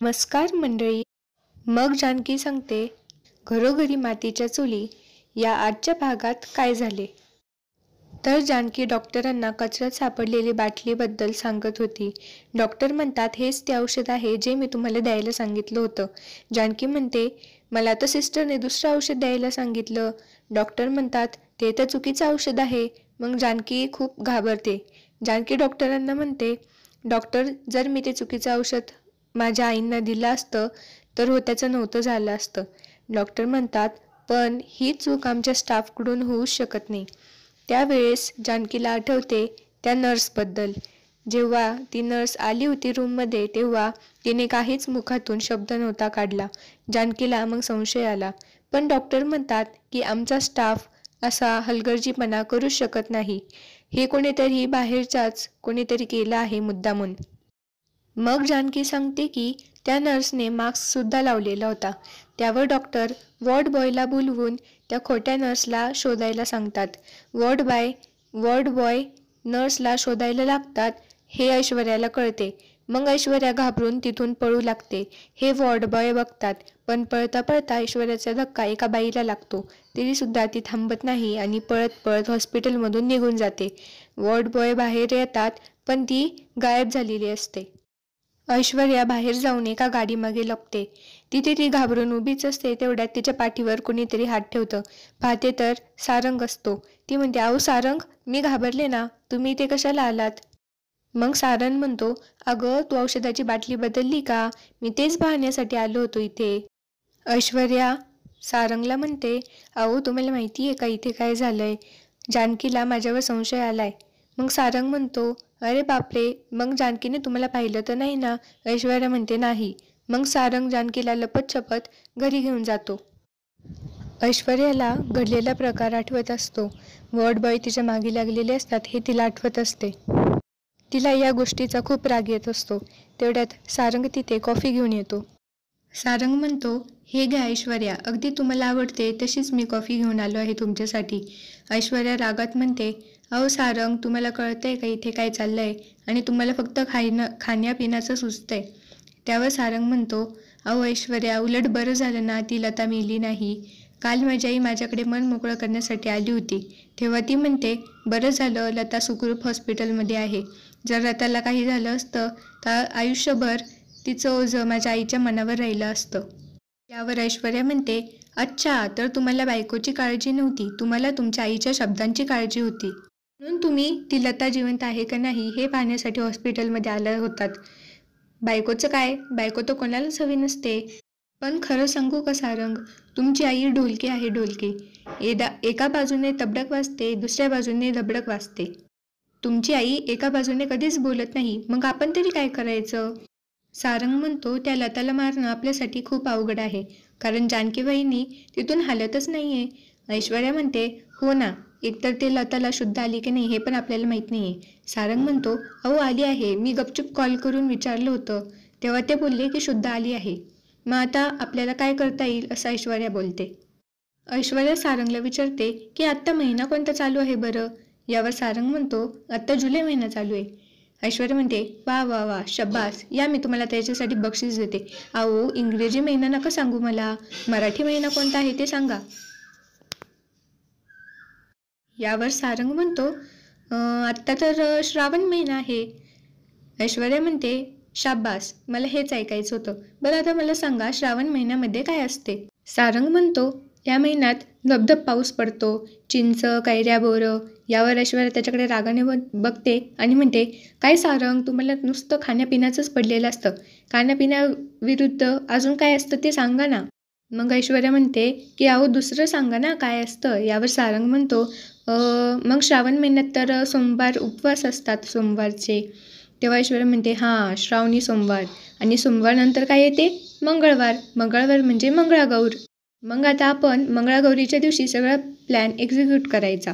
नमस्कार मंडळी. मग जानकी सांगते घरोघरी मातीच्या चुली या आजच्या भागात काय झाले. तर जानकी डॉक्टरांना कचऱ्यात सापडलेली बाटलीबद्दल सांगत होती. डॉक्टर म्हणतात, हेच ते औषध आहे जे मी तुम्हाला द्यायला सांगितलं होतं. जानकी म्हणते, मला तर सिस्टरने दुसरं औषध द्यायला सांगितलं. डॉक्टर म्हणतात, ते तर चुकीचं औषध आहे. मग जानकी खूप घाबरते. जानकी डॉक्टरांना म्हणते, डॉक्टर, जर मी ते चुकीचं औषध माझ्या आईंना दिलं असतं तर त्याचं नव्हतं झालं असतं. डॉक्टर म्हणतात, पण ही चूक आमच्या स्टाफकडून होऊच शकत नाही. त्यावेळेस जानकीला आठवते त्या नर्सबद्दल. जेव्हा ती नर्स आली होती रूममध्ये तेव्हा तिने काहीच मुखातून शब्द नव्हता काढला. जानकीला मग संशय आला. पण डॉक्टर म्हणतात की आमचा स्टाफ असा हलगर्जीपणा करू शकत नाही. हे कोणीतरी बाहेरचाच कोणीतरी केलं आहे मुद्दामून. मग जानकी सांगते की त्या नर्सने मास्क सुद्धा लावलेला होता. त्यावर डॉक्टर वॉर्ड बॉयला बोलवून त्या खोट्या नर्सला शोधायला सांगतात. वॉर्ड बॉय नर्सला शोधायला लागतात हे ऐश्वर्याला कळते. मग ऐश्वर्या घाबरून तिथून पळू लागते. हे वॉर्ड बॉय बघतात, पण पळता पळता ऐश्वर्याचा धक्का एका बाईला लागतो. तरी सुद्धा ती थांबत नाही आणि पळत पळत हॉस्पिटलमधून निघून जाते. वॉर्ड बॉय बाहेर येतात, पण ती गायब झालेली असते. ऐश्वर्या बाहेर जाऊन एका गाडीमागे लपते. तिथे ती घाबरून उभीच असते. तेवढ्यात तिच्या पाठीवर कोणीतरी हात ठेवतं. पाहते तर सारंग असतो. ती म्हणते, अहो सारंग, मी घाबरले ना, तुम्ही इथे कशाला आलात. मग सारंग म्हणतो, अगं तू औषधाची बाटली बदलली का, मी तेच पाहण्यासाठी आलो होतो इथे. ऐश्वर्या सारंगला म्हणते, अहो तुम्हाला माहिती आहे का इथे काय झालंय. जानकीला माझ्यावर संशय आलाय. मग सारंग म्हणतो, अरे बापरे, मग जानकीने तुम्हाला पाहिलं तर नाही ना. ऐश्वर्या म्हणते, नाही. मग सारंग जानकीला लपत छपत घरी घेऊन जातो. ऐश्वर्याला घडलेला प्रकार आठवत असतो. वॉर्ड बॉय तिच्या मागे लागलेले असतात हे तिला आठवत असते. तिला या गोष्टीचा खूप राग येत असतो. तेवढ्यात सारंग तिथे कॉफी घेऊन येतो. सारंग म्हणतो, हे घ्या ऐश्वर्या, अगदी तुम्हाला आवडते तशीच मी कॉफी घेऊन आलो आहे तुमच्यासाठी. ऐश्वर्या रागात म्हणते, अहो सारंग, तुम्हाला कळतंय का इथे काय चाललंय, आणि तुम्हाला फक्त खाण्यापिण्याचं सुचतंय. त्यावर सारंग म्हणतो, अहो ऐश्वर्या, उलट बरं झालं ना ती लता मेली नाही. काल माझी आई माझ्याकडे मन मोकळं करण्यासाठी आली होती. तेव्हा ती म्हणते, बरं झालं लता सुखरूप हॉस्पिटलमध्ये आहे. जर लताला काही झालं असतं तर आयुष्यभर तिचं ओझं माझ्या आईच्या मनावर राहिलं असतं. यावर ऐश्वर्या म्हणते, अच्छा, तर तुम्हाला बायकोची काळजी नव्हती, तुम्हाला तुमच्या आईच्या शब्दांची काळजी होती. म्हणून तुम्ही ती लता जिवंत आहे का नाही हे पाहण्यासाठी हॉस्पिटलमध्ये आला होतात. बायकोचं काय, बायको तर कोणालाच हवी नसते. पण खरं सांगू का सारंग, तुमची आई ढोलकी आहे, ढोलकी. एका बाजूने तबडक वाजते, दुसऱ्या बाजूने दबडक वाजते. तुमची आई एका बाजूने कधीच बोलत नाही. मग आपण तरी काय करायचं. सारंग म्हणतो, त्या लताला मारणं आपल्यासाठी खूप अवघड आहे, कारण जानकीबाईंनी तिथून हालतच नाहीये. ऐश्वर्या म्हणते, हो ना, एकतर ते लताला शुद्ध आली की नाही हे पण आपल्याला माहित नाहीये. सारंग म्हणतो, अहो आली आहे, मी गपचूप कॉल करून विचारलं होतं, तेव्हा ते बोलले की शुद्ध आली आहे. मग आता आपल्याला काय करता येईल असं ऐश्वर्या बोलते. ऐश्वर्या सारंगला विचारते की आत्ता महिना कोणता चालू आहे बरं. यावर सारंग म्हणतो, आत्ता जुलै महिना चालू आहे. ऐश्वर्या म्हणते, वा वा वा, शब्बास, या मी तुम्हाला त्याच्यासाठी बक्षीस देते. अहो इंग्रजी महिना नका सांगू मला, मराठी महिना कोणता आहे ते सांगा. यावर सारंग म्हणतो, आत्ता तर श्रावण महिना आहे. ऐश्वर्या म्हणते, शाब्बास, मला हेच ऐकायचं होतं. बरं आता मला सांगा, श्रावण महिन्यामध्ये काय असते. सारंग म्हणतो, या महिन्यात धबधब पाऊस पडतो, चिंच, कैऱ्या, बोरं. यावर ऐश्वर्या त्याच्याकडे रागाने बघते आणि म्हणते, काय सारंग, तुम्हाला नुसतं खाण्यापिण्याचंच पडलेलं असतं. खाण्यापिण्याविरुद्ध अजून काय असतं ते सांगा ना. मग ऐश्वर्या म्हणते की अहो दुसरं सांगा ना काय असतं. यावर सारंग म्हणतो, मग श्रावण महिन्यात तर सोमवार उपवास असतात सोमवारचे. तेव्हा ऐश्वर्या म्हणते, हां, श्रावणी सोमवार. आणि सोमवार नंतर काय येते, मंगळवार. मंगळवार म्हणजे मंगळागौर. मग आता आपण मंगळागौरीच्या दिवशी सगळा प्लॅन एक्झिक्यूट करायचा.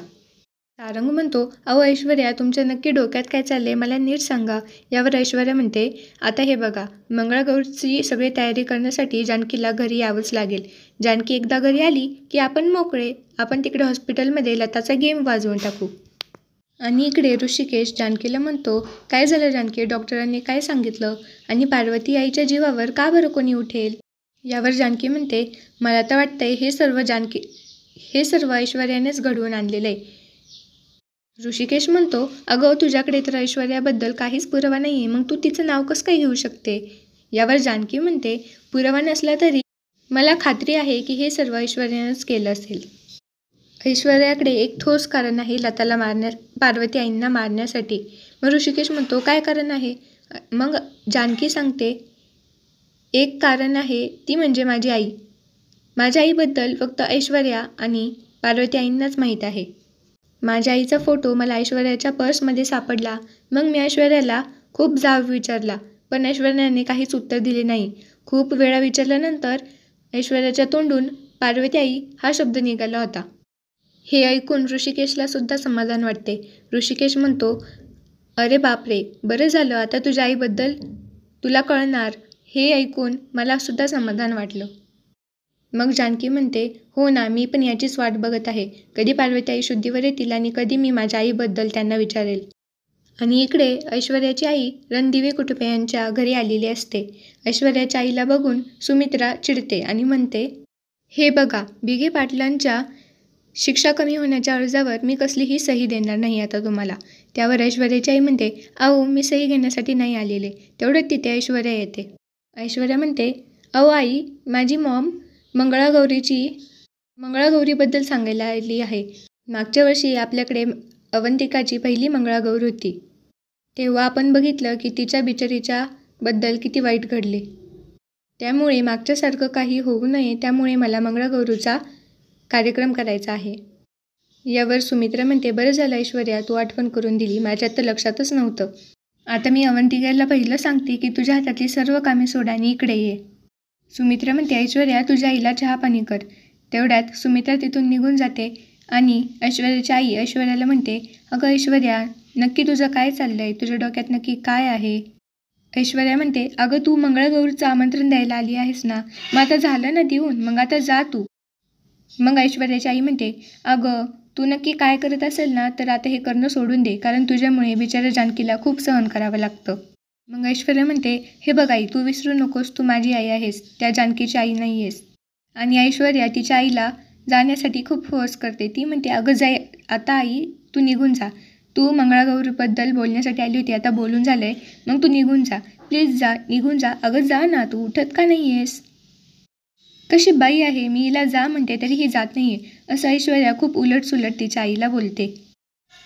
सारंग म्हणतो, अहो ऐश्वर्या, तुमच्या नक्की डोक्यात काय चाललंय मला नीट सांगा. यावर ऐश्वर्या म्हणते, आता हे बघा, मंगळागौरची सगळी तयारी करण्यासाठी जानकीला घरी यावंच लागेल. जानकी एकदा घरी आली की आपण मोकळे. आपण तिकडे हॉस्पिटलमध्ये लताचा गेम वाजवून टाकू. आणि इकडे ऋषिकेश जानकीला म्हणतो, काय झालं जानकी, डॉक्टरांनी काय सांगितलं आणि पार्वती आईच्या जीवावर का बरं कोणी उठेल? यावर जानकी म्हणते, मला तर वाटतंय हे सर्व ऐश्वर्यानेच घडवून आणलेलं आहे. ऋषिकेश म्हणतो, अगं तुझ्याकडे तर ऐश्वर्याबद्दल काहीच पुरावा नाहीये, मग तू तिचं नाव कसं काय घेऊ शकते? यावर जानकी म्हणते, पुरावा नसला तरी मला खात्री आहे की हे सर्व ऐश्वर्यानेच केलं असेल. ऐश्वर्याकडे एक ठोस कारण आहे लताला पार्वती आईंना मारण्यासाठी. मग ऋषिकेश म्हणतो, काय कारण आहे? मग जानकी सांगते, एक कारण आहे, ती म्हणजे माझी आई. माझ्या आईबद्दल फक्त ऐश्वर्या आणि पार्वती आईंनाच माहीत आहे. माझ्या आईचा फोटो मला ऐश्वर्याच्या पर्समध्ये सापडला. मग मी ऐश्वर्याला खूप जाब विचारला, पण ऐश्वर्याने काहीच उत्तर दिले नाही. खूप वेळा विचारल्यानंतर ऐश्वर्याच्या तोंडून पार्वती आई हा शब्द निघाला होता. हे ऐकून ऋषिकेशला सुद्धा समाधान वाटते. ऋषिकेश म्हणतो, अरे बापरे, बरं झालं, आता तुझ्या आईबद्दल तुला कळणार. हे ऐकून मला सुद्धा समाधान वाटलं. मग जानकी म्हणते, हो ना, मी पण याचीच वाट बघत आहे. कधी पार्वती आई शुद्धीवर येतील आणि कधी मी माझ्या आईबद्दल त्यांना विचारेल. आणि इकडे ऐश्वर्याची आई रणदिवे कुटुंबियांच्या घरी आलेली असते. ऐश्वर्याच्या आईला बघून सुमित्रा चिडते आणि म्हणते, हे बघा, बिगे पाटलांच्या शिक्षा कमी होण्याच्या अर्जावर मी कसलीही सही देणार नाही आता तुम्हाला. त्यावर ऐश्वर्याची आई म्हणते, अहो मी सही घेण्यासाठी नाही आलेले. तेवढ्यात तिथे ऐश्वर्या येते. ऐश्वर्या म्हणते, अहो आई, माझी मॉम मंगळागौरीबद्दल सांगायला आली आहे. मागच्या वर्षी आपल्याकडे अवंतिकाची पहिली मंगळागौर होती. तेव्हा आपण बघितलं की तिच्या बिचारीच्या बद्दल किती वाईट घडले. त्यामुळे मागच्यासारखं काही होऊ नये, त्यामुळे मला मंगळागौरीचा कार्यक्रम करायचा आहे. यावर सुमित्रा म्हणते, बरं झालं ऐश्वर्या, तू आठवण करून दिली, माझ्यात तर लक्षातच नव्हतं. आता मी अवंतिकाला पहिलं सांगते की तुझ्या हातातली सर्व कामे सोड आणि इकडे ये. सुमित्रा म्हणते, ऐश्वर्या तुझ्या आईला चहा पाणी कर. तेवढ्यात सुमित्रा तिथून निघून जाते आणि ऐश्वर्याची आई ऐश्वर्याला म्हणते, अगं ऐश्वर्या, नक्की तुझं काय चाललंय? तुझ्या डोक्यात नक्की काय आहे? ऐश्वर्या म्हणते, अगं तू मंगळागौरीचं आमंत्रण द्यायला आली आहेस ना, मग आता झालं ना देऊन, मग आता जा तू. मग ऐश्वर्याची आई म्हणते, अगं तू नक्की काय करत असेल ना, तर आता हे करणं सोडून दे, कारण तुझ्यामुळे बिचाऱ्या जानकीला खूप सहन करावं लागतं. मग ऐश्वर्या म्हणते, हे बघ आई, तू विसरू नकोस, तू माझी आई आहेस, त्या जानकीची आई नाही आहेस. आणि ऐश्वर्या तिच्या आईला जाण्यासाठी खूप फोर्स करते. ती म्हणते, अगं जाय आता आई, तू निघून जा. तू मंगळागौरीबद्दल बोलण्यासाठी आली होती, आता बोलून झालंय, मग तू निघून जा, प्लीज जा, निघून जा. अगं जा ना, तू उठत का नाही आहेस? कशी बाई आहे, मी हिला जा म्हणते तरी ही जात नाही आहे, असं ऐश्वर्या खूप उलटसुलट तिच्या आईला बोलते.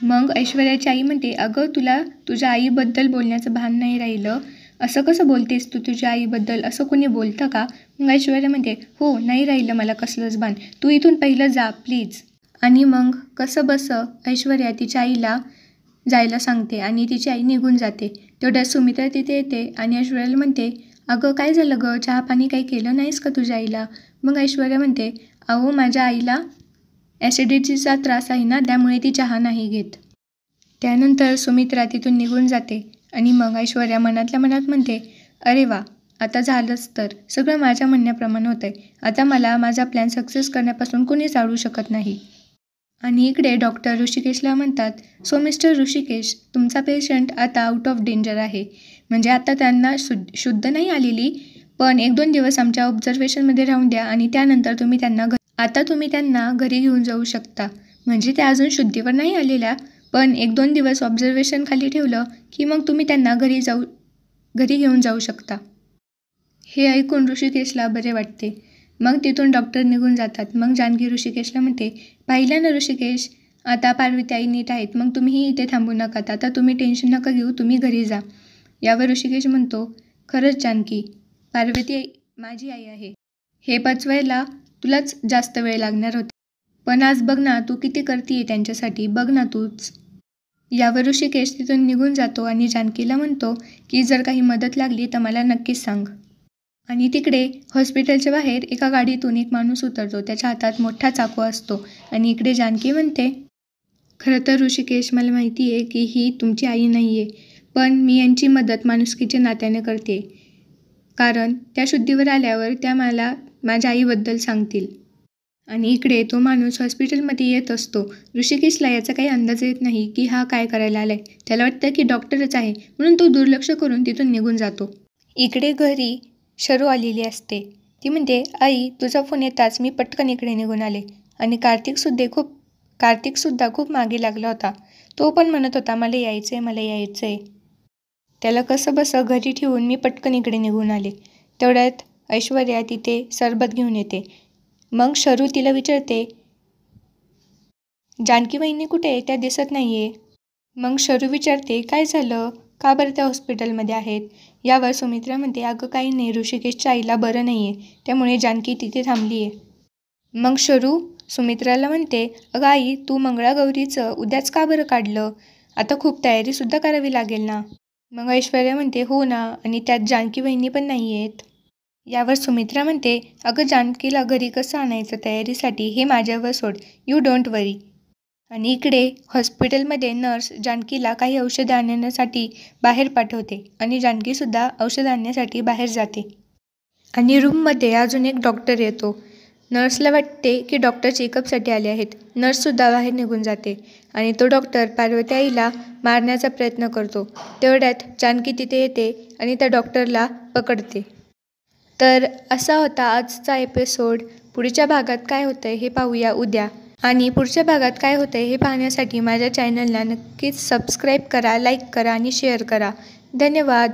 मग ऐश्वर्याची आई म्हणते, अगं तुला तुझ्या आईबद्दल बोलण्याचं भान नाही राहिलं, असं कसं बोलतेस तू तुझ्या आईबद्दल? असं कोणी बोलतं का? मग ऐश्वर्या म्हणते, हो, नाही राहिलं मला कसलंच भान, तू इथून पहिलं जा प्लीज. आणि मग कसं बसं ऐश्वर्या तिच्या आईला जायला सांगते आणि तिची आई निघून जाते. तेवढ्यात सुमित्रा तिथे येते आणि ऐश्वर्याला म्हणते, अगं काय झालं गं, चहा पाणी काही केलं नाहीस का तुझ्या आईला? मग ऐश्वर्या म्हणते, अहो माझ्या आईला ॲसिडिटीचा त्रास आहे ना, त्यामुळे ती चहा नाही घेत. त्यानंतर सुमित्रा तिथून निघून जाते आणि मग ऐश्वर्या मनातल्या मनात म्हणते, अरे वा, आता झालंच तर, सगळं माझ्या म्हणण्याप्रमाणे होतंय. आता मला माझा प्लॅन सक्सेस करण्यापासून कोणीच अडवू शकत नाही. आणि इकडे डॉक्टर ऋषिकेशला म्हणतात, सो मिस्टर ऋषिकेश, तुमचा पेशंट आता आउट ऑफ डेंजर आहे. म्हणजे आता त्यांना शुद्ध नाही आलेली, पण 1-2 दिवस आमच्या ऑब्झर्वेशनमध्ये राहून द्या आणि त्यानंतर तुम्ही त्यांना घरी घेऊन जाऊ शकता. म्हणजे त्या अजून शुद्धीवर नाही आलेल्या, पण 1-2 दिवस ऑब्झर्वेशन खाली ठेवलं की मग तुम्ही त्यांना घरी घेऊन जाऊ शकता. हे ऐकून ऋषिकेशला बरे वाटते. मग तिथून डॉक्टर निघून जातात. मग जानकी ऋषिकेशला म्हणते, पाहिलं ना ऋषिकेश, आता पार्वती आई नीट आहेत, मग तुम्हीही इथे थांबू नका, आता तुम्ही टेन्शन नका घेऊ, तुम्ही घरी जा. यावर ऋषिकेश म्हणतो, खरंच जानकी, पार्वती माझी आई आहे. हे पचवायला तुलाच जास्त वेळ लागणार होता, पण आज बघ ना तू किती करतीये त्यांच्यासाठी, बघ ना तूच. यावर ऋषिकेश तिथून निघून जातो आणि जानकीला म्हणतो की जर काही मदत लागली तर मला नक्कीच सांग. आणि तिकडे हॉस्पिटलच्या बाहेर एका गाडीतून एक माणूस उतरतो. त्याच्या हातात मोठा चाकू असतो आणि इकडे जानकी म्हणते, खरं तर ऋषिकेश, मला माहिती आहे की ही तुमची आई नाही आहे, पण मी यांची मदत माणुसकीच्या नात्याने करते, कारण त्या शुद्धीवर आल्यावर त्या मला माझ्या आईबद्दल सांगतील. आणि इकडे तो माणूस हॉस्पिटलमध्ये येत असतो. ऋषिकेशला याचा काही अंदाज येत नाही की हा काय करायला आलाय. त्याला वाटतं की डॉक्टरच आहे, म्हणून तो दुर्लक्ष करून तिथून निघून जातो. इकडे घरी शरू आलेली असते. ती म्हणते, आई तुझा फोन येताच मी पटकन इकडे निघून आले. आणि कार्तिकसुद्धा खूप मागे लागला होता. तो पण म्हणत होता मला यायचंय, मला यायचंय. त्याला कसं बसं घरी ठेवून मी पटकन इकडे निघून आले. तेवढ्यात ऐश्वर्या तिथे सरबत घेऊन येते. मग शरू तिला विचारते, जानकी वहिनी कुठे आहे? त्या दिसत नाहीये. मग शरू विचारते, काय झालं? का बरं त्या हॉस्पिटलमध्ये आहेत? यावर सुमित्रा म्हणते, अगं काही नाही, ऋषिकेशच्या आईला बरं नाहीये, त्यामुळे जानकी तिथे थांबली आहे. मग शरू सुमित्राला म्हणते, अगं आई तू मंगळागौरीचं उद्याच का बरं काढलं? आता खूप तयारीसुद्धा करावी लागेल ना. मग ऐश्वर्या म्हणते, हो ना, आणि त्यात जानकी वहिनी पण नाही आहेत. यावर सुमित्रा म्हणते, अगं जानकीला घरी कसं आणायचं तयारीसाठी हे माझ्यावर सोड, यू डोंट वरी. आणि इकडे हॉस्पिटलमध्ये नर्स जानकीला काही औषधं आणण्यासाठी बाहेर पाठवते आणि जानकीसुद्धा औषध आणण्यासाठी बाहेर जाते. आणि रूममध्ये अजून एक डॉक्टर येतो. नर्सला वाटते की डॉक्टर चेकअपसाठी आले आहेत. नर्ससुद्धा बाहेर निघून जाते आणि तो डॉक्टर पार्वती आईला मारण्याचा प्रयत्न करतो. तेवढ्यात जानकी तिथे येते आणि त्या डॉक्टरला पकडते. तर असा होता आजचा एपिसोड. पुढच्या भागात काय होतंय हे पाहूया उद्या. आणि पुढच्या भागात काय होतंय हे पाहण्यासाठी माझ्या चॅनलला नक्कीच सबस्क्राईब करा, लाईक करा आणि शेअर करा. धन्यवाद.